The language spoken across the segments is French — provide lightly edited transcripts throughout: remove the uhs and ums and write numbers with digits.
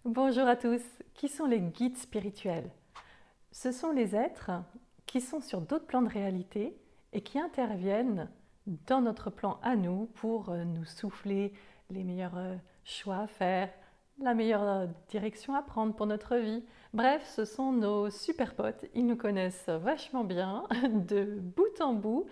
Bonjour à tous. Qui sont les guides spirituels? Ce sont les êtres qui sont sur d'autres plans de réalité et qui interviennent dans notre plan à nous pour nous souffler les meilleurs choix à faire, la meilleure direction à prendre pour notre vie. Bref, ce sont nos super potes. Ils nous connaissent vachement bien de bout en bout.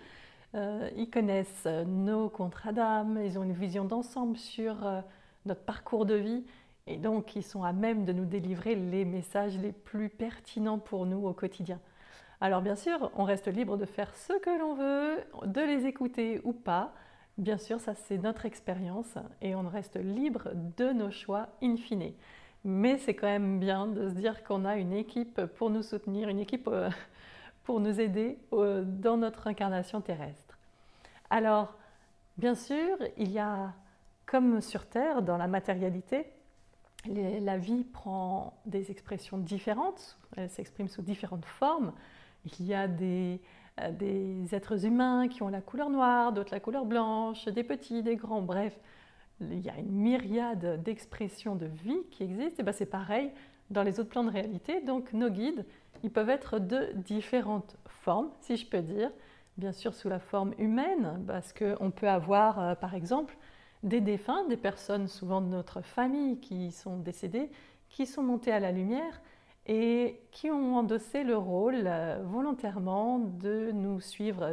Ils connaissent nos contrats d'âme, ils ont une vision d'ensemble sur notre parcours de vie et donc ils sont à même de nous délivrer les messages les plus pertinents pour nous au quotidien. Alors bien sûr, on reste libre de faire ce que l'on veut, de les écouter ou pas. Bien sûr, ça c'est notre expérience et on reste libre de nos choix in fine. Mais c'est quand même bien de se dire qu'on a une équipe pour nous soutenir, une équipe pour nous aider dans notre incarnation terrestre. Alors, bien sûr, il y a, comme sur Terre, dans la matérialité, la vie prend des expressions différentes, elle s'exprime sous différentes formes. Il y a des êtres humains qui ont la couleur noire, d'autres la couleur blanche, des petits, des grands, bref, il y a une myriade d'expressions de vie qui existent, et bien c'est pareil dans les autres plans de réalité. Donc nos guides, ils peuvent être de différentes formes, si je peux dire. Bien sûr sous la forme humaine, parce qu'on peut avoir par exemple des défunts, des personnes souvent de notre famille qui sont décédées, qui sont montées à la lumière et qui ont endossé le rôle volontairement de nous suivre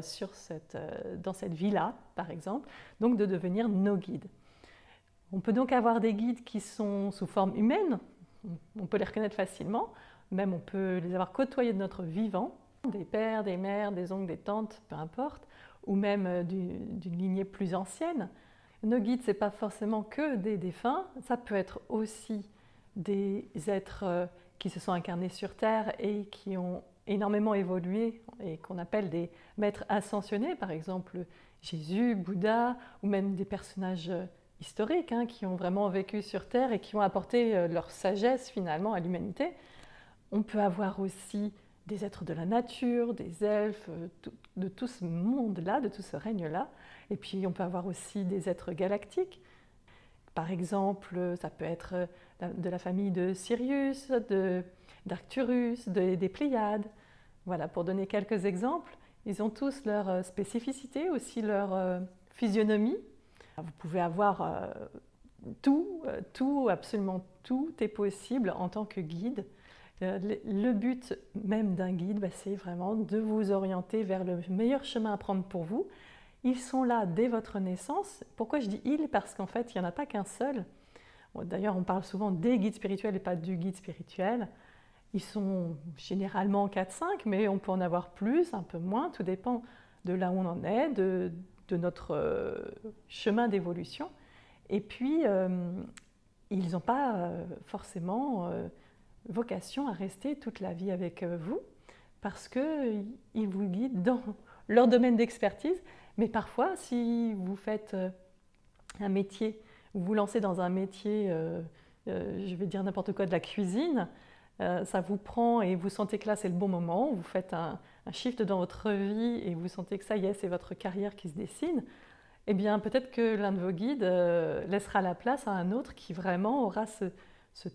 dans cette vie-là, par exemple, donc de devenir nos guides. On peut donc avoir des guides qui sont sous forme humaine, on peut les reconnaître facilement, même on peut les avoir côtoyés de notre vivant, des pères, des mères, des oncles, des tantes, peu importe, ou même d'une lignée plus ancienne. Nos guides, ce n'est pas forcément que des défunts, ça peut être aussi des êtres qui se sont incarnés sur Terre et qui ont énormément évolué et qu'on appelle des maîtres ascensionnés, par exemple Jésus, Bouddha, ou même des personnages historiques qui ont vraiment vécu sur Terre et qui ont apporté leur sagesse finalement à l'humanité. On peut avoir aussi des êtres de la nature, des elfes, de tout ce monde-là, de tout ce règne-là. Et puis on peut avoir aussi des êtres galactiques. Par exemple, ça peut être de la famille de Sirius, d'Arcturus, des Pléiades. Voilà, pour donner quelques exemples. Ils ont tous leur spécificité, aussi leur physionomie. Vous pouvez avoir tout, absolument tout est possible en tant que guide. Le but même d'un guide, c'est vraiment de vous orienter vers le meilleur chemin à prendre pour vous. Ils sont là dès votre naissance. Pourquoi je dis ils? Parce qu'en fait, il n'y en a pas qu'un seul. D'ailleurs, on parle souvent des guides spirituels et pas du guide spirituel. Ils sont généralement 4-5, mais on peut en avoir plus, un peu moins, tout dépend de là où on en est, de notre chemin d'évolution. Et puis, ils n'ont pas forcément vocation à rester toute la vie avec vous, parce qu'ils vous guident dans leur domaine d'expertise. Mais parfois, si vous faites un métier, vous vous lancez dans un métier, je vais dire n'importe quoi, de la cuisine, ça vous prend et vous sentez que là c'est le bon moment, vous faites un shift dans votre vie et vous sentez que ça y est, c'est votre carrière qui se dessine, eh bien peut-être que l'un de vos guides laissera la place à un autre qui vraiment aura ce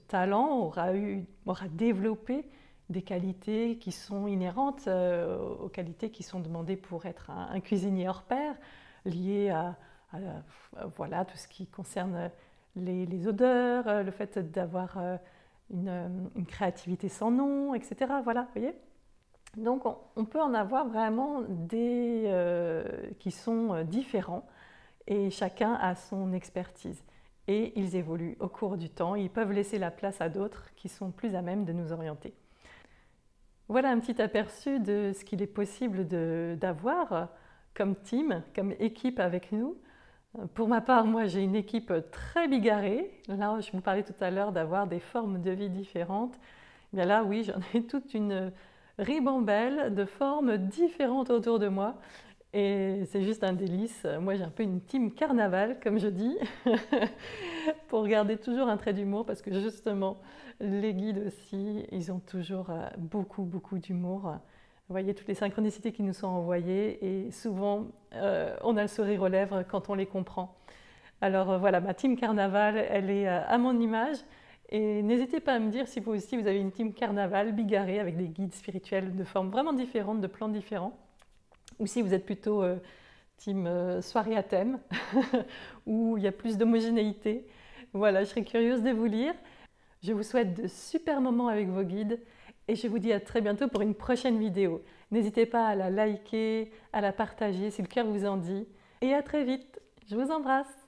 talent, aura développé des qualités qui sont inhérentes aux qualités qui sont demandées pour être un cuisinier hors pair, liées à voilà, tout ce qui concerne les odeurs, le fait d'avoir une créativité sans nom, etc. Voilà, vous voyez. Donc on peut en avoir vraiment des qui sont différents et chacun a son expertise. Et ils évoluent au cours du temps, ils peuvent laisser la place à d'autres qui sont plus à même de nous orienter. Voilà un petit aperçu de ce qu'il est possible d'avoir comme team, comme équipe avec nous. Pour ma part, moi j'ai une équipe très bigarrée. Là, je vous parlais tout à l'heure d'avoir des formes de vie différentes. Bien là, oui, j'en ai toute une ribambelle de formes différentes autour de moi. Et c'est juste un délice. Moi, j'ai un peu une team carnaval, comme je dis, pour garder toujours un trait d'humour, parce que justement, les guides aussi, ils ont toujours beaucoup, beaucoup d'humour. Vous voyez toutes les synchronicités qui nous sont envoyées, et souvent, on a le sourire aux lèvres quand on les comprend. Alors voilà, ma team carnaval, elle est à mon image, Et n'hésitez pas à me dire si vous aussi vous avez une team carnaval bigarrée avec des guides spirituels de formes vraiment différentes, de plans différents. Ou si vous êtes plutôt team soirée à thème, où il y a plus d'homogénéité. Voilà, je serais curieuse de vous lire. Je vous souhaite de super moments avec vos guides et je vous dis à très bientôt pour une prochaine vidéo. N'hésitez pas à la liker, à la partager si le cœur vous en dit. Et à très vite. Je vous embrasse.